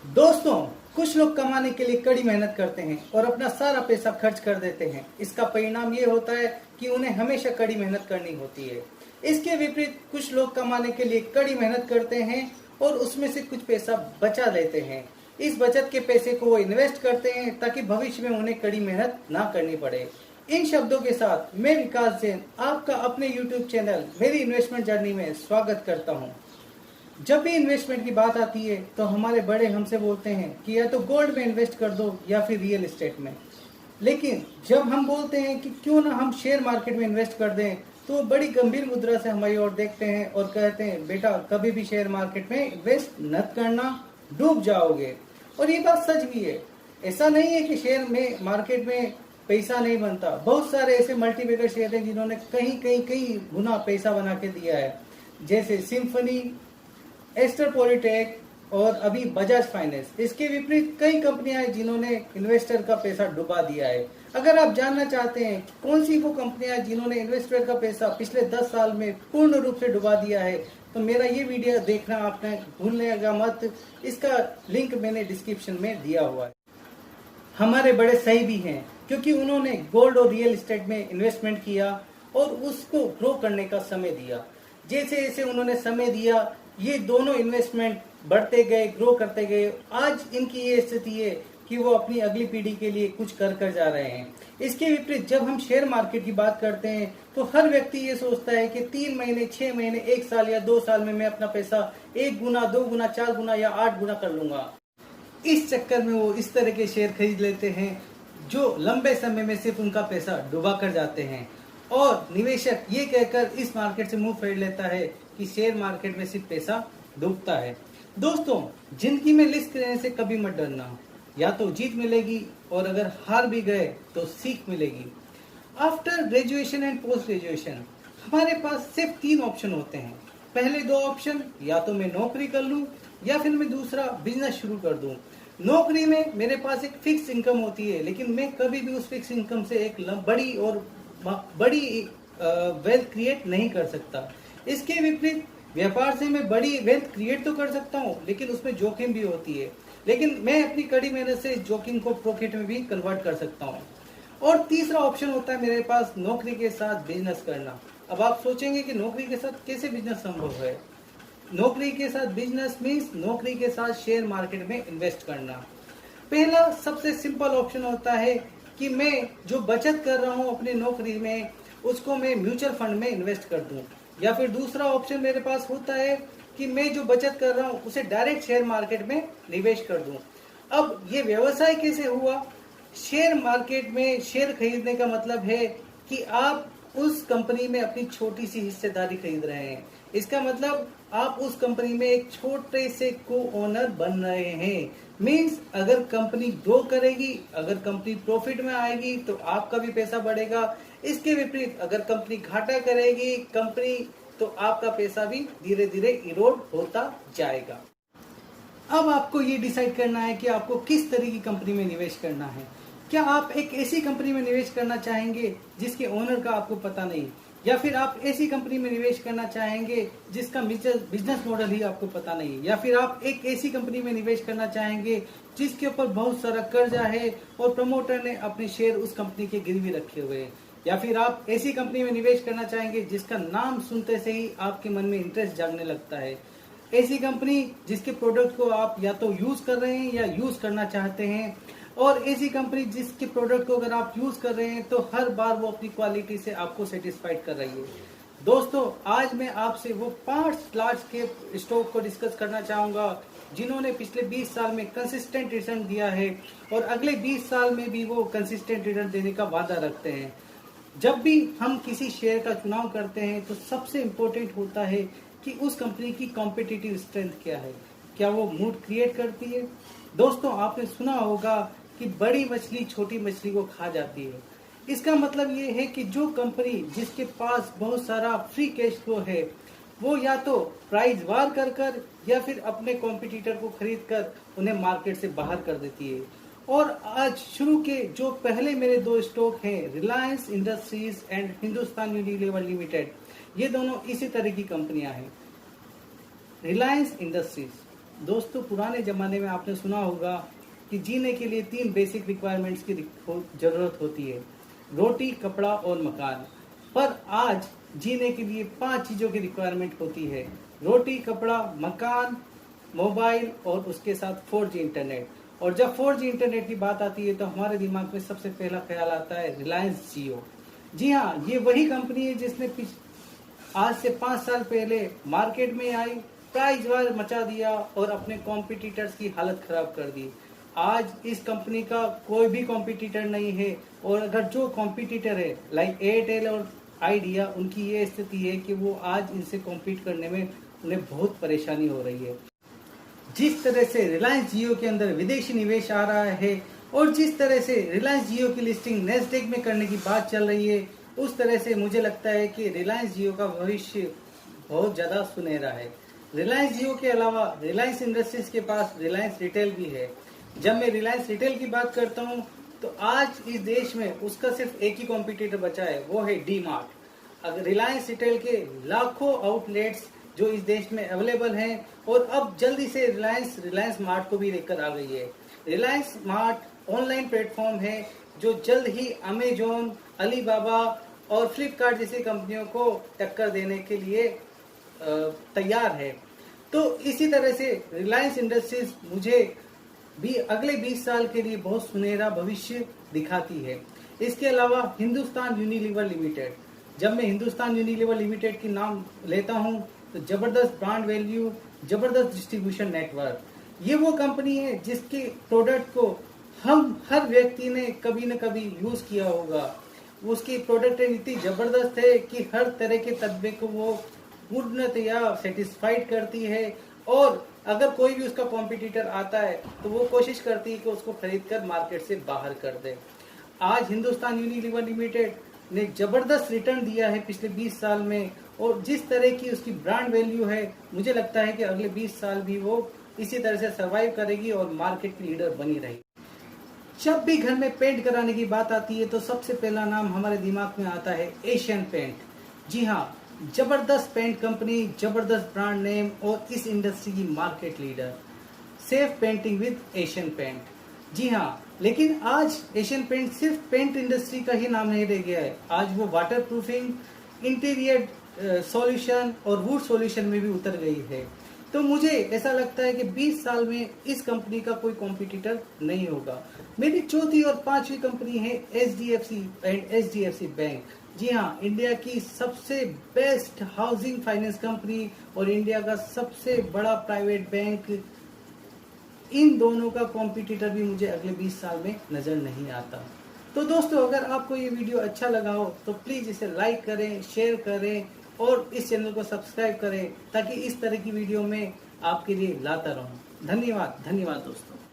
दोस्तों, कुछ लोग कमाने के लिए कड़ी मेहनत करते हैं और अपना सारा पैसा खर्च कर देते हैं। इसका परिणाम ये होता है कि उन्हें हमेशा कड़ी मेहनत करनी होती है। इसके विपरीत कुछ लोग कमाने के लिए कड़ी मेहनत करते हैं और उसमें से कुछ पैसा बचा लेते हैं। इस बचत के पैसे को वो इन्वेस्ट करते हैं ताकि भविष्य में उन्हें कड़ी मेहनत ना करनी पड़े। इन शब्दों के साथ मैं विकास जैन आपका अपने YouTube चैनल मेरी इन्वेस्टमेंट जर्नी में स्वागत करता हूँ। जब भी इन्वेस्टमेंट की बात आती है तो हमारे बड़े हमसे बोलते हैं कि या तो गोल्ड में इन्वेस्ट कर दो या फिर रियल एस्टेट में। लेकिन जब हम बोलते हैं कि क्यों ना हम शेयर मार्केट में इन्वेस्ट कर दें, तो वो बड़ी गंभीर मुद्रा से हमारी ओर देखते हैं और कहते हैं, बेटा कभी भी शेयर मार्केट में इन्वेस्ट मत करना, डूब जाओगे। और ये बात सच भी है। ऐसा नहीं है कि शेयर में मार्केट में पैसा नहीं बनता। बहुत सारे ऐसे मल्टीबैगर शेयर हैं जिन्होंने कई गुना पैसा बना के दिया है, जैसे सिम्फनी, एस्टर पॉलिटेक और अभी बजाज फाइनेंस। इसके विपरीत कई कंपनियां हैं जिन्होंने इन्वेस्टर का पैसा डुबा दिया है। अगर आप जानना चाहते हैं कौन सी वो कंपनियां जिन्होंने इन्वेस्टर का पैसा पिछले 10 साल में पूर्ण रूप से डुबा दिया है, तो मेरा ये वीडियो देखना आपने भूलने मत। इसका लिंक मैंने डिस्क्रिप्शन में दिया हुआ है। हमारे बड़े सही भी हैं क्योंकि उन्होंने गोल्ड और रियल एस्टेट में इन्वेस्टमेंट किया और उसको ग्रो करने का समय दिया। जैसे जैसे उन्होंने समय दिया, ये दोनों इन्वेस्टमेंट बढ़ते गए, ग्रो करते गए। आज इनकी ये स्थिति है कि वो अपनी अगली पीढ़ी के लिए कुछ कर जा रहे हैं। इसके विपरीत जब हम शेयर मार्केट की बात करते हैं तो हर व्यक्ति ये सोचता है कि 3 महीने, 6 महीने, 1 साल या 2 साल में मैं अपना पैसा 1 गुना, 2 गुना, 4 गुना या 8 गुना कर लूंगा। इस चक्कर में वो इस तरह के शेयर खरीद लेते हैं जो लंबे समय में सिर्फ उनका पैसा डुबा कर जाते हैं। और निवेशक ये कहकर इस मार्केट से मुंह फेर लेता है कि शेयर मार्केट में सिर्फ पैसा डूबता है। दोस्तों, जिंदगी में रिस्क लेने से कभी मत डरना। या तो जीत मिलेगी और अगर हार भी गए तो सीख मिलेगी। After graduation and post graduation हमारे पास सिर्फ 3 ऑप्शन होते हैं। पहले 2 ऑप्शन, या तो मैं नौकरी कर लूं या फिर मैं दूसरा बिजनेस शुरू कर दूं। नौकरी में मेरे पास एक फिक्स इनकम होती है, लेकिन मैं कभी भी उस फिक्स इनकम से एक बड़ी वेल्थ क्रिएट नहीं कर सकता। इसके विपरीत व्यापार से मैं बड़ी वेल्थ क्रिएट तो कर सकता हूँ, लेकिन उसमें जोखिम भी होती है। लेकिन मैं अपनी कड़ी मेहनत से जोखिम को प्रॉफिट में भी कन्वर्ट कर सकता हूँ। और तीसरा ऑप्शन होता है मेरे पास नौकरी के साथ बिजनेस करना। अब आप सोचेंगे कि नौकरी के साथ कैसे बिजनेस संभव है। नौकरी के साथ बिजनेस मीन्स नौकरी के साथ शेयर मार्केट में इन्वेस्ट करना। पहला सबसे सिंपल ऑप्शन होता है कि मैं जो बचत कर रहा हूँ अपनी नौकरी में, उसको मैं म्यूचुअल फंड में इन्वेस्ट कर दूं। या फिर दूसरा ऑप्शन मेरे पास होता है कि मैं जो बचत कर रहा हूँ उसे डायरेक्ट शेयर मार्केट में निवेश कर दूं। अब ये व्यवसाय कैसे हुआ? शेयर मार्केट में शेयर खरीदने का मतलब है कि आप उस कंपनी में अपनी छोटी सी हिस्सेदारी खरीद रहे हैं। इसका मतलब आप उस कंपनी में एक छोटे से को ओनर बन रहे हैं। मीन्स अगर कंपनी ग्रो करेगी, अगर कंपनी प्रॉफिट में आएगी तो आपका भी पैसा बढ़ेगा। इसके विपरीत अगर कंपनी घाटा करेगी तो आपका पैसा भी धीरे धीरे इरोड होता जाएगा। अब आपको ये डिसाइड करना है कि आपको किस तरह की कंपनी में निवेश करना है। क्या आप एक ऐसी कंपनी में निवेश करना चाहेंगे जिसके ओनर का आपको पता नहीं, या फिर आप ऐसी कंपनी में निवेश करना चाहेंगे जिसका बिजनेस मॉडल ही आपको पता नहीं, या फिर आप एक ऐसी कंपनी में निवेश करना चाहेंगे जिसके ऊपर बहुत सारा कर्जा है और प्रमोटर ने अपने शेयर उस कंपनी के गिरवी रखे हुए हैं, या फिर आप ऐसी कंपनी में निवेश करना चाहेंगे जिसका नाम सुनते से ही आपके मन में इंटरेस्ट जागने लगता है। ऐसी कंपनी जिसके प्रोडक्ट को आप या तो यूज कर रहे हैं या यूज करना चाहते हैं, और ऐसी कंपनी जिसके प्रोडक्ट को अगर आप यूज कर रहे हैं तो हर बार वो अपनी क्वालिटी से आपको सेटिस्फाइड कर रही है। दोस्तों, आज मैं आपसे वो 5 लार्ज कैप स्टॉक को डिस्कस करना चाहूंगा जिन्होंने पिछले 20 साल में कंसिस्टेंट रिटर्न दिया है और अगले 20 साल में भी वो कंसिस्टेंट रिटर्न देने का वादा रखते हैं। जब भी हम किसी शेयर का चुनाव करते हैं तो सबसे इम्पोर्टेंट होता है कि उस कंपनी की कॉम्पिटिटिव स्ट्रेंथ क्या है, क्या वो मूड क्रिएट करती है। दोस्तों, आपने सुना होगा कि बड़ी मछली छोटी मछली को खा जाती है। इसका मतलब ये है कि जो कंपनी जिसके पास बहुत सारा फ्री कैश फ्लो है, वो या तो प्राइस वार कर या फिर अपने कॉम्पिटिटर को खरीद कर उन्हें मार्केट से बाहर कर देती है। और आज शुरू के जो पहले मेरे 2 स्टॉक हैं, Reliance industries and Hindustan Unilever limited, ये दोनों इसी तरह की कंपनियां हैं। रिलायंस इंडस्ट्रीज दोस्तों, पुराने ज़माने में आपने सुना होगा कि जीने के लिए 3 बेसिक रिक्वायरमेंट्स की ज़रूरत होती है: रोटी, कपड़ा और मकान। पर आज जीने के लिए 5 चीज़ों की रिक्वायरमेंट होती है: रोटी, कपड़ा, मकान, मोबाइल और उसके साथ 4G इंटरनेट। और जब 4G इंटरनेट की बात आती है तो हमारे दिमाग में सबसे पहला ख्याल आता है रिलायंस जियो। जी हाँ, ये वही कंपनी है जिसने आज से 5 साल पहले मार्केट में आई, प्राइस वार मचा दिया और अपने कॉम्पिटिटर्स की हालत खराब कर दी। आज इस कंपनी का कोई भी कॉम्पिटिटर नहीं है, और अगर जो कॉम्पिटिटर है लाइक एयरटेल और आइडिया, उनकी ये स्थिति है कि वो आज इनसे कॉम्पीट करने में उन्हें बहुत परेशानी हो रही है। जिस तरह से रिलायंस जियो के अंदर विदेशी निवेश आ रहा है और जिस तरह से रिलायंस जियो की लिस्टिंग नेस्डेक में करने की बात चल रही है, उस तरह से मुझे लगता है कि रिलायंस जियो का भविष्य बहुत ज़्यादा सुनहरा है। रिलायंस जियो के अलावा रिलायंस इंडस्ट्रीज के पास रिलायंस रिटेल भी है। जब मैं रिलायंस रिटेल की बात करता हूँ तो आज इस देश में उसका सिर्फ एक ही कॉम्पिटिटर बचा है, वो है डी मार्ट। अगर रिलायंस रिटेल के लाखों आउटलेट्स जो इस देश में अवेलेबल हैं, और अब जल्दी से रिलायंस मार्ट को भी लेकर आ गई है। रिलायंस मार्ट ऑनलाइन प्लेटफॉर्म है जो जल्द ही अमेजोन, अलीबाबा और फ्लिपकार्ट जैसी कंपनियों को टक्कर देने के लिए तैयार है। तो इसी तरह से रिलायंस इंडस्ट्रीज मुझे भी अगले 20 साल के लिए बहुत सुनहरा भविष्य दिखाती है। इसके अलावा हिंदुस्तान यूनिलीवर लिमिटेड, जब मैं हिंदुस्तान यूनिलीवर लिमिटेड की नाम लेता हूं तो जबरदस्त ब्रांड वैल्यू, जबरदस्त डिस्ट्रीब्यूशन नेटवर्क, ये वो कंपनी है जिसके प्रोडक्ट को हम हर व्यक्ति ने कभी न कभी यूज किया होगा। उसकी प्रोडक्ट इतनी जबरदस्त है कि हर तरह के तबके को वो पूर्णतया सेटिस्फाइड करती है, और अगर कोई भी उसका कॉम्पिटिटर आता है तो वो कोशिश करती है कि उसको खरीद कर मार्केट से बाहर कर दे। आज हिंदुस्तान यूनिलीवर लिमिटेड ने जबरदस्त रिटर्न दिया है पिछले 20 साल में, और जिस तरह की उसकी ब्रांड वैल्यू है, मुझे लगता है कि अगले 20 साल भी वो इसी तरह से सर्वाइव करेगी और मार्केट की लीडर बनी रहेगी। जब भी घर में पेंट कराने की बात आती है तो सबसे पहला नाम हमारे दिमाग में आता है एशियन पेंट। जी हाँ, जबरदस्त पेंट कंपनी, जबरदस्त ब्रांड नेम और इस इंडस्ट्री की market leader. Safe painting with Asian paint. जी हाँ, लेकिन आज एशियन पेंट सिर्फ पेंट इंडस्ट्री का ही नाम नहीं रह गया है। आज वो वाटर प्रूफिंग, इंटीरियर सॉल्यूशन और वुड सॉल्यूशन में भी उतर गई है। तो मुझे ऐसा लगता है कि 20 साल में इस कंपनी का कोई कॉम्पिटिटर नहीं होगा। मेरी चौथी और पांचवी कंपनी है HDFC एंड HDFC बैंक। जी हाँ, इंडिया की सबसे बेस्ट हाउसिंग फाइनेंस कंपनी और इंडिया का सबसे बड़ा प्राइवेट बैंक। इन दोनों का कॉम्पिटिटर भी मुझे अगले 20 साल में नजर नहीं आता। तो दोस्तों, अगर आपको ये वीडियो अच्छा लगा हो तो प्लीज इसे लाइक करें, शेयर करें और इस चैनल को सब्सक्राइब करें, ताकि इस तरह की वीडियो में आपके लिए लाता रहूं। धन्यवाद दोस्तों।